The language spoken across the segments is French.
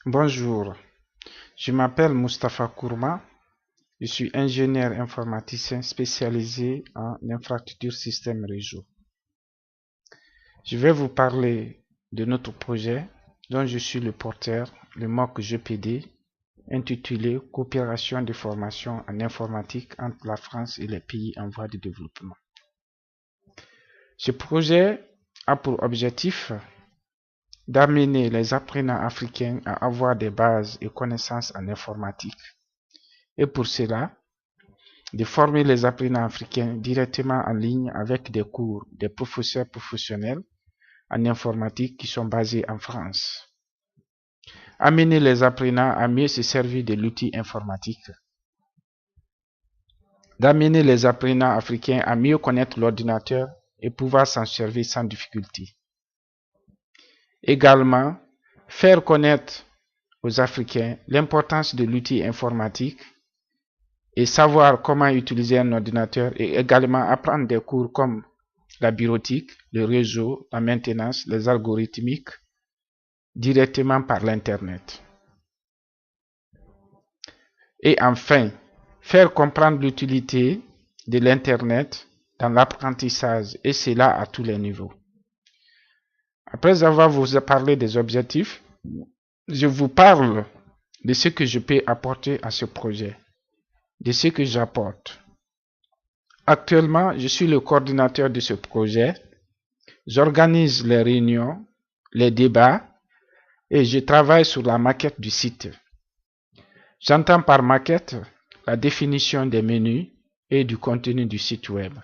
Bonjour, je m'appelle Mustapha Kourma, je suis ingénieur informaticien spécialisé en infrastructure système réseau. Je vais vous parler de notre projet dont je suis le porteur, le MOOC GPD, intitulé Coopération de formation en informatique entre la France et les pays en voie de développement. Ce projet a pour objectif d'amener les apprenants africains à avoir des bases et connaissances en informatique. Et pour cela, de former les apprenants africains directement en ligne avec des cours des professeurs professionnels en informatique qui sont basés en France. Amener les apprenants à mieux se servir de l'outil informatique. D'amener les apprenants africains à mieux connaître l'ordinateur et pouvoir s'en servir sans difficulté. Également, faire connaître aux Africains l'importance de l'outil informatique et savoir comment utiliser un ordinateur et également apprendre des cours comme la bureautique, le réseau, la maintenance, les algorithmiques directement par l'Internet. Et enfin, faire comprendre l'utilité de l'Internet dans l'apprentissage et cela à tous les niveaux. Après avoir vous parlé des objectifs, je vous parle de ce que je peux apporter à ce projet, de ce que j'apporte. Actuellement, je suis le coordinateur de ce projet. J'organise les réunions, les débats et je travaille sur la maquette du site. J'entends par maquette la définition des menus et du contenu du site web,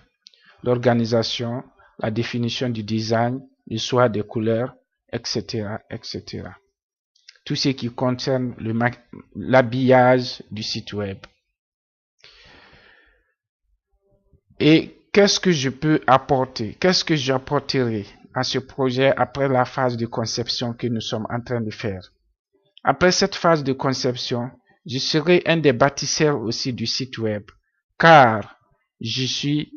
l'organisation, la définition du design, le choix des couleurs, etc., etc. Tout ce qui concerne l'habillage du site web. Et qu'est-ce que je peux apporter? Qu'est-ce que j'apporterai à ce projet après la phase de conception que nous sommes en train de faire? Après cette phase de conception, je serai un des bâtisseurs aussi du site web, car je suis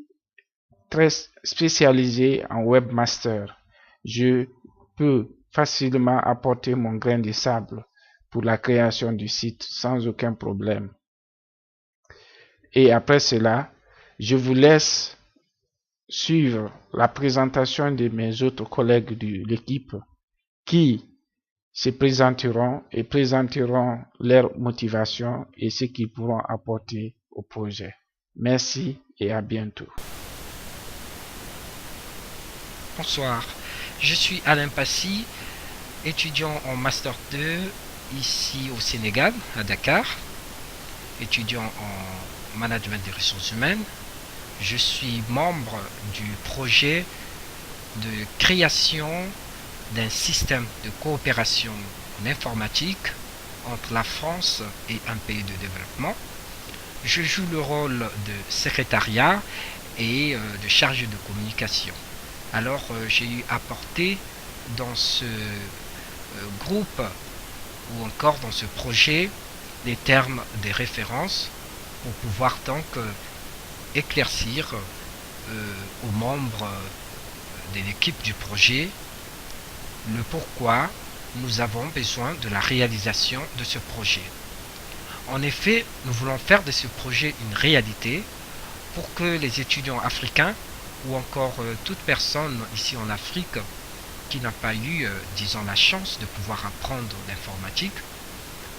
très spécialisé en webmaster. Je peux facilement apporter mon grain de sable pour la création du site sans aucun problème. Et après cela, je vous laisse suivre la présentation de mes autres collègues de l'équipe qui se présenteront et présenteront leur motivation et ce qu'ils pourront apporter au projet. Merci et à bientôt. Bonsoir, je suis Alain Passy, étudiant en Master 2 ici au Sénégal, à Dakar, étudiant en Management des ressources humaines. Je suis membre du projet de création d'un système de coopération en informatique entre la France et un pays de développement. Je joue le rôle de secrétariat et de chargé de communication. Alors j'ai eu apporté dans ce groupe ou encore dans ce projet les termes des références pour pouvoir donc éclaircir aux membres de l'équipe du projet le pourquoi nous avons besoin de la réalisation de ce projet. En effet, nous voulons faire de ce projet une réalité pour que les étudiants africains ou encore toute personne ici en Afrique qui n'a pas eu, disons, la chance de pouvoir apprendre l'informatique,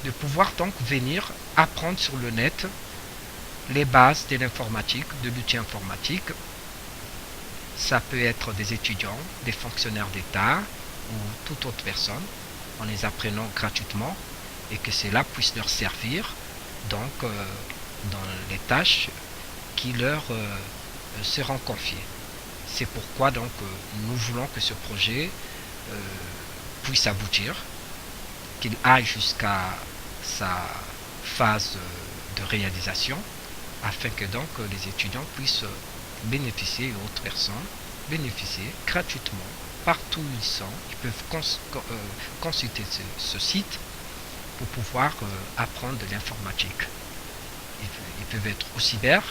de pouvoir donc venir apprendre sur le net les bases de l'informatique, de l'outil informatique. Ça peut être des étudiants, des fonctionnaires d'État ou toute autre personne, en les apprenant gratuitement et que cela puisse leur servir donc dans les tâches qui leur seront confiées. C'est pourquoi donc nous voulons que ce projet puisse aboutir, qu'il aille jusqu'à sa phase de réalisation, afin que donc les étudiants puissent bénéficier et autres personnes bénéficier gratuitement partout où ils sont. Ils peuvent consulter ce site pour pouvoir apprendre de l'informatique. Ils peuvent être au cyber,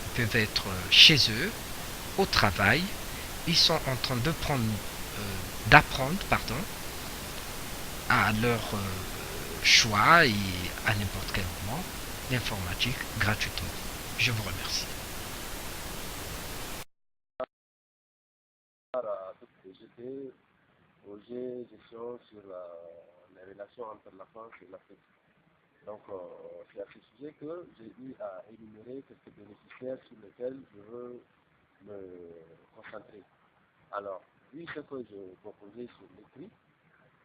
ils peuvent être chez eux, au travail. Ils sont en train d'apprendre à leur choix et à n'importe quel moment l'informatique gratuitement. Je vous remercie. J'étais projet gestion sur les relations entre la France et l'Afrique. Donc, c'est à ce sujet que j'ai eu à énumérer quelques bénéficiaires sur lesquels je veux me concentrer. Alors, vu ce que je proposais sur l'écrit,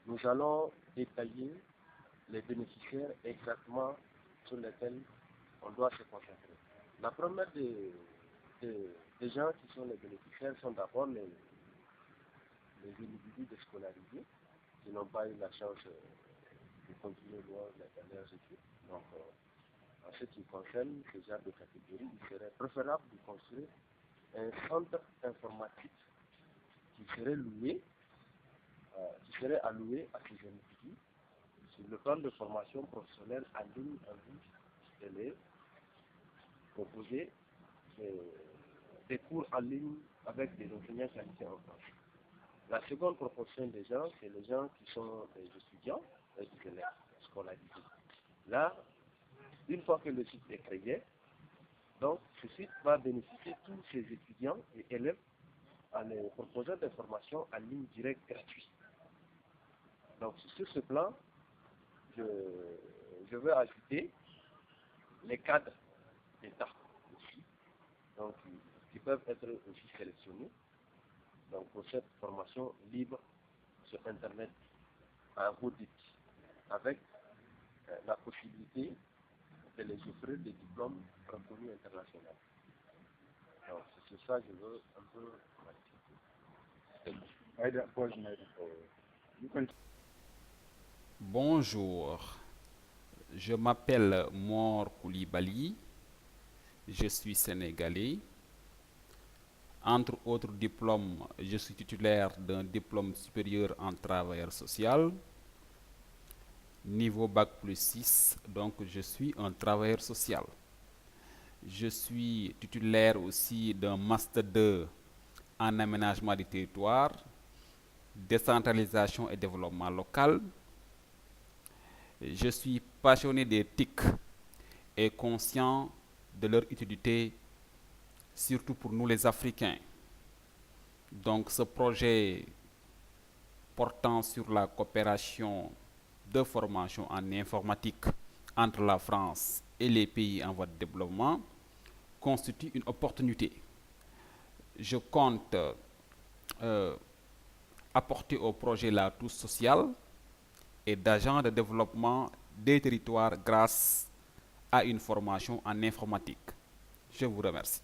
nous allons détailler les bénéficiaires exactement sur lesquels on doit se concentrer. La première des gens qui sont les bénéficiaires sont d'abord les individus déscolarisés qui n'ont pas eu la chance de continuer loin les dernières études. Donc, en ce qui concerne ce genre de catégorie, il serait préférable de construire un centre informatique qui serait alloué à ces individus sur le plan de formation professionnelle en ligne en vue de les proposer des cours en ligne avec des enseignants qualifiés en France. La seconde proportion des gens, c'est les gens qui sont des étudiants et des élèves scolarisés. Là, une fois que le site est créé, donc ce site va bénéficier tous ces étudiants et élèves en les proposant des formations en ligne directe gratuites. Donc sur ce plan, je veux ajouter les cadres d'État aussi, donc qui peuvent être aussi sélectionnés donc, pour cette formation libre sur Internet à un haut débit, avec la possibilité de les offrir des diplômes reconnus internationaux. Donc c'est sur ça que je veux un peu m'activer. Bonjour, je m'appelle Mor Koulibaly, je suis sénégalais. Entre autres diplômes, je suis titulaire d'un diplôme supérieur en travailleur social, niveau Bac plus 6, donc je suis un travailleur social. Je suis titulaire aussi d'un Master 2 en aménagement du territoire, décentralisation et développement local. Je suis passionné des TIC et conscient de leur utilité, surtout pour nous les Africains. Donc ce projet portant sur la coopération de formation en informatique entre la France et les pays en voie de développement constitue une opportunité. Je compte apporter au projet la touche sociale et d'agent de développement des territoires grâce à une formation en informatique. Je vous remercie.